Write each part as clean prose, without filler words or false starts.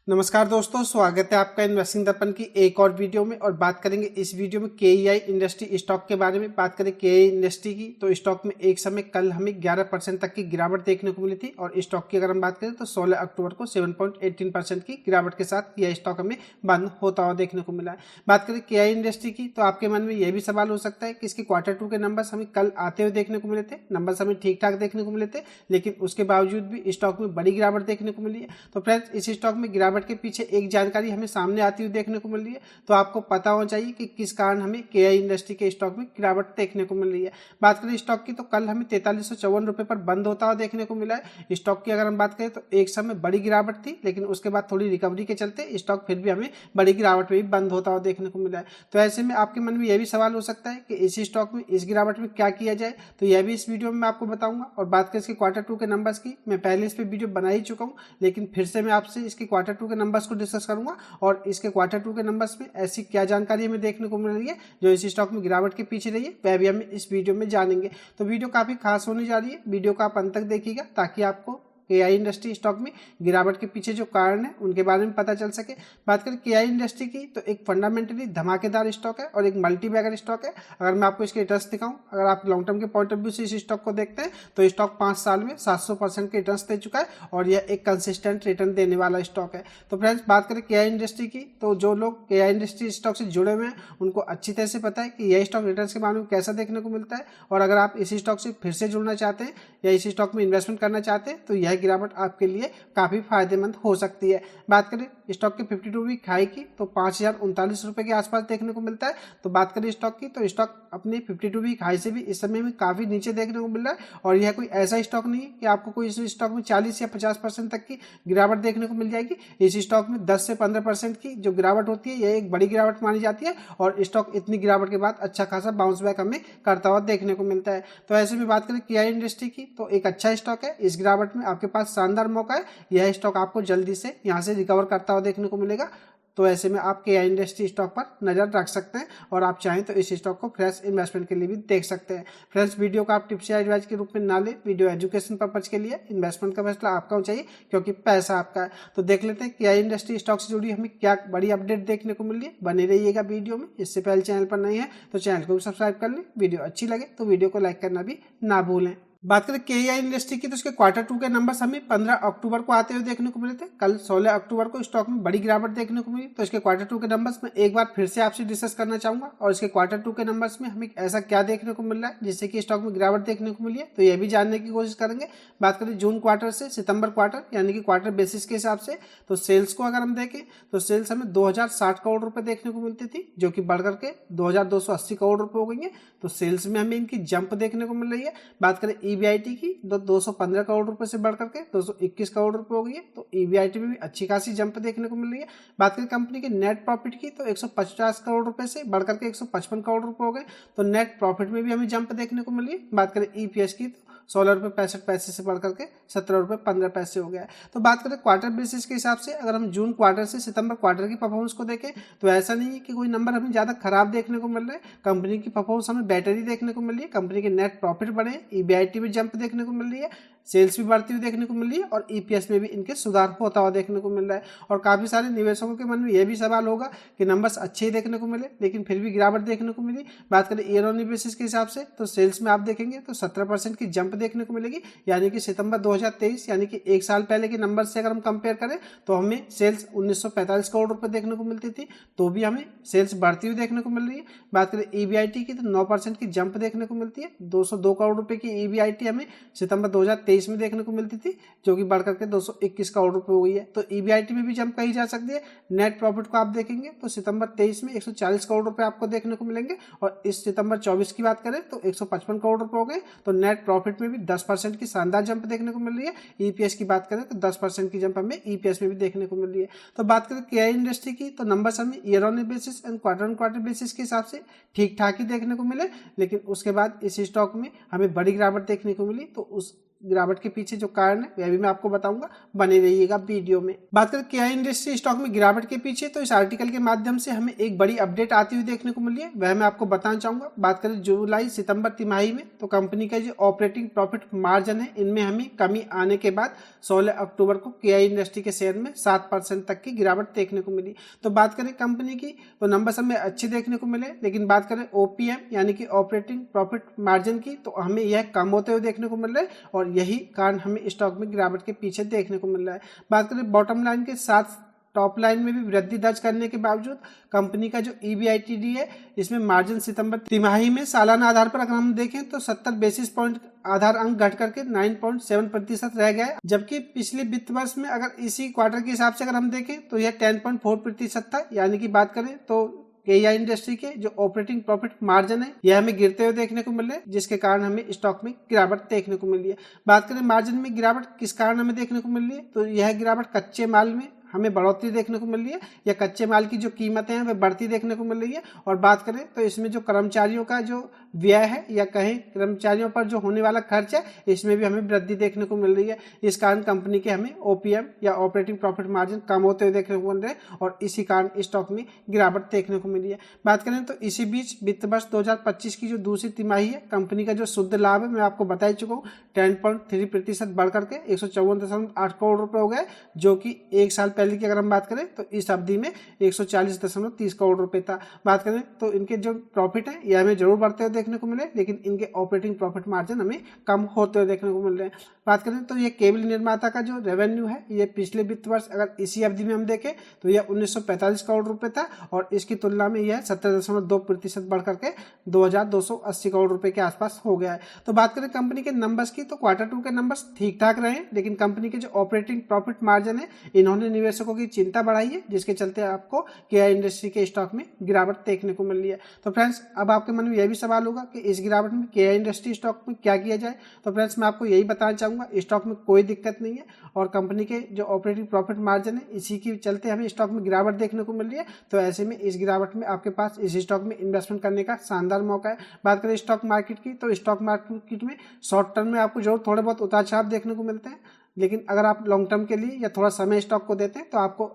नमस्कार दोस्तों, स्वागत है आपका इन्वेस्टिंग दर्पण की एक और वीडियो में। और बात करेंगे इस वीडियो में केईआई इंडस्ट्री स्टॉक के बारे में। बात करें केईआई इंडस्ट्री की तो स्टॉक में एक समय कल हमें 11% तक की गिरावट देखने को मिली थी और स्टॉक की अगर हम बात करें तो 16 अक्टूबर को 7.18% की गिरावट के साथ यह स्टॉक हमें बंद होता हुआ देखने को मिला है। बात करें केईआई इंडस्ट्री की तो आपके मन में यह भी सवाल हो सकता है कि इसके Q2 के नंबर्स हमें कल आते हुए देखने को मिले थे, नंबर्स हमें ठीक ठाक देखने को मिले थे, लेकिन उसके बावजूद भी स्टॉक में बड़ी गिरावट देखने को मिली है। तो फ्रेंड्स, इस स्टॉक में गिरावट के पीछे एक जानकारी हमें सामने आती हुई देखने को मिल रही है, तो आपको पता होना चाहिए कि किस कारण हमें केआई इंडस्ट्री के स्टॉक में गिरावट देखने को मिल रही है। बात करें स्टॉक की तो कल हमें 4354 रुपए पर बंद होता हुआ देखने को मिला है। स्टॉक की अगर हम बात करें तो एक समय बड़ी गिरावट थी, लेकिन उसके बाद थोड़ी रिकवरी के चलते स्टॉक फिर भी हमें बड़ी गिरावट में भी बंद होता हुआ देखने को मिला है। तो ऐसे में आपके मन में यह भी सवाल हो सकता है कि इसी स्टॉक में इस गिरावट में क्या किया जाए, तो यह भी इस वीडियो में मैं आपको बताऊंगा। और बात करें इसके Q2 के नंबर्स की, मैं पहले इस पर वीडियो बना ही चुका हूं, लेकिन फिर से मैं आपसे इसके Q2 के नंबर्स को डिस्कस करूंगा और इसके Q2 के नंबर्स में ऐसी क्या जानकारी हमें देखने को मिल रही है जो इस स्टॉक में गिरावट के पीछे रही है, वह भी हम इस वीडियो में जानेंगे। तो वीडियो काफी खास होने जा रही है, वीडियो का आप अंत तक देखिएगा ताकि आपको केआई इंडस्ट्री स्टॉक में गिरावट के पीछे जो कारण है उनके बारे में पता चल सके। बात करें केआई इंडस्ट्री की तो एक फंडामेंटली धमाकेदार स्टॉक है और एक मल्टी बैगर स्टॉक है। अगर मैं आपको इसके रिटर्न्स दिखाऊं, अगर आप लॉन्ग टर्म के पॉइंट ऑफ व्यू से इस स्टॉक को देखते हैं तो स्टॉक 5 साल में 700% के रिटर्न्स दे चुका है और यह एक कंसिस्टेंट रिटर्न देने वाला स्टॉक है। तो फ्रेंड्स, बात करें केआई इंडस्ट्री की तो जो लोग केआई इंडस्ट्री स्टॉक से जुड़े हुए हैं उनको अच्छी तरह से पता है कि यह स्टॉक रिटर्न्स के मामले में कैसा देखने को मिलता है। और अगर आप इस स्टॉक से फिर से जुड़ना चाहते हैं या इस स्टॉक में इन्वेस्टमेंट करना चाहते हैं तो यह गिरावट आपके लिए काफी फायदेमंद हो सकती है। बात करें स्टॉक के 52 वीक हाई की तो 5039 रुपए के आसपास देखने को मिलता है। तो बात करें स्टॉक की तो स्टॉक अपने 52 वीक हाई से भी इस समय में काफी नीचे देखने को मिल रहा है और यह कोई ऐसा स्टॉक नहीं है कि आपको कोई इस स्टॉक में 40 या 50% तक की गिरावट देखने को मिल जाएगी। इस स्टॉक में 10 से 15% की जो गिरावट होती है यह एक बड़ी गिरावट मानी जाती है और स्टॉक इतनी गिरावट के बाद अच्छा खासा बाउंस बैक हमें करता हुआ देखने को मिलता है। तो ऐसे में बात करें केआई इंडस्ट्री की तो एक अच्छा स्टॉक है, इस गिरावट में आपके पास शानदार मौका है, यह स्टॉक आपको जल्दी से यहां से रिकवर करता हुआ देखने को मिलेगा। तो ऐसे में आप केआई इंडस्ट्री स्टॉक पर नजर रख सकते हैं और आप चाहें तो इस स्टॉक को फ्रेश इन्वेस्टमेंट के लिए भी देख सकते हैं। फ्रेंड्स, वीडियो को आप टिप्स या एडवाइस के रूप में ना ले, वीडियो एजुकेशन पर्पज के लिए, इन्वेस्टमेंट का फैसला आपका चाहिए क्योंकि पैसा आपका है। तो देख लेते हैं केआई इंडस्ट्री स्टॉक से जुड़ी हमें क्या बड़ी अपडेट देखने को मिल रही है। बने रहिएगा वीडियो में। इससे पहले चैनल पर नहीं है तो चैनल को भी सब्सक्राइब कर लें, वीडियो अच्छी लगे तो वीडियो को लाइक करना भी ना भूलें। बात करें केआई इंडस्ट्री की तो उसके Q2 के नंबर्स हमें 15 अक्टूबर को आते हुए देखने को मिले थे। कल 16 अक्टूबर को स्टॉक में बड़ी गिरावट देखने को मिली। तो इसके Q2 के नंबर्स में एक बार फिर से आपसे डिस्कस करना चाहूंगा और इसके Q2 के नंबर्स में हमें ऐसा क्या देखने को मिल रहा है जिससे कि स्टॉक में गिरावट देखने को मिली है, तो यह भी जानने की कोशिश करेंगे। बात करें जून क्वार्टर से सितंबर क्वार्टर यानी कि क्वार्टर बेसिस के हिसाब से, तो सेल्स को अगर हम देखें तो सेल्स हमें 2060 करोड़ रुपए देखने को मिलती थी जो कि बढ़कर के 2280 करोड़ रुपए हो गई है। तो सेल्स में हमें इनकी जंप देखने को मिल रही है। बात करें ईबीआईटी की 215 करोड़ रुपए से बढ़कर के 221 करोड़ रुपए हो गई है। तो ईबीआईटी में भी अच्छी खासी जंप देखने को मिल रही है। बात करें कंपनी के नेट प्रॉफिट की तो 150 करोड़ रुपए से बढ़कर के 155 करोड़ रुपए हो गए। तो नेट प्रॉफिट में भी हमें जंप देखने को मिल रही है। बात करें ईपीएस की तो 16 रुपये 65 पैसे से बढ़कर के 17 रुपये 15 पैसे हो गया है। तो बात करें क्वार्टर बेसिस के हिसाब से, अगर हम जून क्वार्टर से सितंबर क्वार्टर की परफॉर्मेंस को देखें तो ऐसा नहीं है कि कोई नंबर हमें ज़्यादा खराब देखने को मिल रहा है। कंपनी की परफॉर्मेंस हमें बेटर ही देखने को मिल रही है। कंपनी के नेट प्रॉफिट बढ़े, ईबीआईटी में जंप देखने को मिल रही है, सेल्स भी बढ़ती हुई देखने को मिल रही है और ईपीएस में भी इनके सुधार होता हुआ देखने को मिल रहा है। और काफी सारे निवेशकों के मन में यह भी सवाल होगा कि नंबर्स अच्छे ही देखने को मिले लेकिन फिर भी गिरावट देखने को मिली। बात करें ईयर ऑन बेसिस के हिसाब से तो सेल्स में आप देखेंगे तो 17% की जंप देखने को मिलेगी, यानी कि सितंबर 2023 यानी कि एक साल पहले के नंबर से अगर हम कंपेयर करें तो हमें सेल्स 1945 करोड़ रुपए देखने को मिलती थी, तो भी हमें सेल्स बढ़ती हुई देखने को मिल रही है। बात करें ईबीआईटी की तो 9% की जंप देखने को मिलती है। 202 करोड़ रुपए की ईबीआईटी हमें सितंबर 2023 में देखने को मिलती थी जो कि बढ़कर के 221 करोड़ रुपए हो गई है। तो ईबीआईटी में भी जंप कही जा सकती है। नेट प्रॉफिट को आप देखेंगे तो सितंबर 23 में 140 करोड़ रुपए आपको देखने को मिलेंगे और इस सितंबर 24 की बात करें तो 155 करोड़ रुपए हो गए। तो नेट प्रॉफिट में भी 10% की शानदार जंप देखने को मिल रही है। ईपीएस की बात करें तो 10% की जंप हमें ईपीएस में भी देखने को मिल रही है। तो बात करें केआई इंडस्ट्री की तो नंबर्स हमें year on basis and quarter on quarter basis के हिसाब से ठीक ठाक ही देखने को मिले, लेकिन उसके बाद इस स्टॉक में हमें बड़ी गिरावट देखने को मिली। तो उस गिरावट के पीछे जो कारण है वह भी मैं आपको बताऊंगा, बने रहिएगा वीडियो में। बात करें केआई इंडस्ट्री स्टॉक में गिरावट के पीछे, तो इस आर्टिकल के माध्यम से हमें एक बड़ी अपडेट आती हुई देखने को मिली है, वह मैं आपको बताना चाहूंगा। बात करें जुलाई सितंबर तिमाही में, तो कंपनी का जो ऑपरेटिंग प्रॉफिट मार्जिन है इनमें हमें कमी आने के बाद 16 अक्टूबर को केआई इंडस्ट्री के शेयर में 7% तक की गिरावट देखने को मिली। तो बात करें कंपनी की तो नंबर्स हमें अच्छे देखने को मिले, लेकिन बात करें ओपीएम यानी कि ऑपरेटिंग प्रॉफिट मार्जिन की, तो हमें यह कम होते हुए देखने को मिल रहा है और यही कारण हमें स्टॉक में गिरावट के पीछे देखने को मिल रहा है। बात करें बॉटम लाइन के साथ टॉप लाइन में भी वृद्धि दर्ज करने के बावजूद कंपनी का जो ईबीआईटीडी है इसमें मार्जिन सितंबर तिमाही में सालाना आधार पर अगर हम देखें तो 70 बेसिस पॉइंट आधार अंक घट करके 9.7% रह गया है, जबकि पिछले वित्त वर्ष में अगर इसी क्वार्टर के हिसाब से अगर हम देखें तो यह 10.4% था। यानी कि बात करें तो केआई इंडस्ट्री के जो ऑपरेटिंग प्रॉफिट मार्जिन है यह हमें गिरते हुए देखने को मिल रहे हैं, जिसके कारण हमें स्टॉक में गिरावट देखने को मिल रही है। बात करें मार्जिन में गिरावट किस कारण हमें देखने को मिल रही है, तो यह गिरावट कच्चे माल में हमें बढ़ोतरी देखने को मिल रही है या कच्चे माल की जो कीमतें हैं वह बढ़ती देखने को मिल रही है। और बात करें तो इसमें जो कर्मचारियों का जो व्यय है या कहें कर्मचारियों पर जो होने वाला खर्च है इसमें भी हमें वृद्धि देखने को मिल रही है। इस कारण कंपनी के हमें ओपीएम या ऑपरेटिंग प्रॉफिट मार्जिन कम होते हुए देखने को मिल रहे हैं और इसी कारण स्टॉक में गिरावट देखने को मिली है। बात करें तो इसी बीच वित्त वर्ष 2025 की जो दूसरी तिमाही है कंपनी का जो शुद्ध लाभ है मैं आपको बता ही चुका हूँ 10.3% बढ़ करके 154.8 करोड़ रुपए हो गए, जो कि एक साल पहले की अगर हम बात करें तो इस अवधि में 140.30 करोड़ रुपए था। बात करें तो इनके जो प्रॉफिट है यह हमें जरूर बढ़ते हुए देखने को मिले, लेकिन इनके ऑपरेटिंग प्रॉफिट मार्जिन हमें कम होते हुए देखने को मिल रहे हैं। बात करें तो ये केबल निर्माता का जो रेवेन्यू है ये पिछले वित्त वर्ष अगर इसी अवधि में हम देखें तो यह 1945 करोड़ रुपए था और इसकी तुलना में यह 70.2% बढ़ करके 2280 करोड़ रुपए के आसपास हो गया है। तो बात करें कंपनी के नंबर्स की तो क्वार्टर 2 के नंबर्स ठीक ठाक रहे, लेकिन कंपनी के जो ऑपरेटिंग प्रॉफिट मार्जिन है इन्होंने निवेशकों की चिंता बढ़ाई है, जिसके चलते आपको केआई इंडस्ट्री के स्टॉक में गिरावट देखने को मिल रही है। तो फ्रेंड्स अब आपके मन में यह भी सवाल होगा कि इस गिरावट में केआई इंडस्ट्री स्टॉक में क्या किया जाए। तो फ्रेंड्स मैं आपको यही बताना चाहूंगा स्टॉक में कोई दिक्कत नहीं है और कंपनी के जो ऑपरेटिंग प्रॉफिट मार्जिन है इसी के चलते हमें स्टॉक में गिरावट देखने को मिल रही है। तो ऐसे में इस गिरावट में आपके पास इस स्टॉक में इन्वेस्टमेंट करने का शानदार मौका है। बात करें स्टॉक मार्केट की तो स्टॉक मार्केट में शॉर्ट टर्म में आपको जरूर थोड़े बहुत उतार चढ़ाव देखने को मिलते हैं, लेकिन अगर आप लॉन्ग टर्म के लिए या थोड़ा समय स्टॉक को देते हैं तो आपको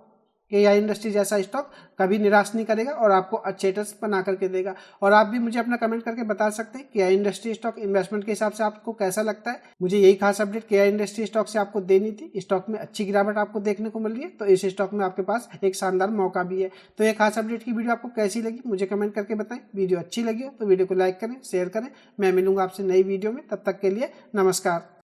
केआई इंडस्ट्री जैसा स्टॉक कभी निराश नहीं करेगा और आपको अच्छे रिटर्न्स बना करके देगा। और आप भी मुझे अपना कमेंट करके बता सकते हैं केआई इंडस्ट्री स्टॉक इन्वेस्टमेंट के हिसाब से आपको कैसा लगता है। मुझे यही खास अपडेट केआई इंडस्ट्री स्टॉक से आपको देनी थी। स्टॉक में अच्छी गिरावट आपको देखने को मिल रही है, तो इस स्टॉक में आपके पास एक शानदार मौका भी है। तो ये खास अपडेट की वीडियो आपको कैसी लगी मुझे कमेंट करके बताएं। वीडियो अच्छी लगी हो तो वीडियो को लाइक करें, शेयर करें। मैं मिलूंगा आपसे नई वीडियो में, तब तक के लिए नमस्कार।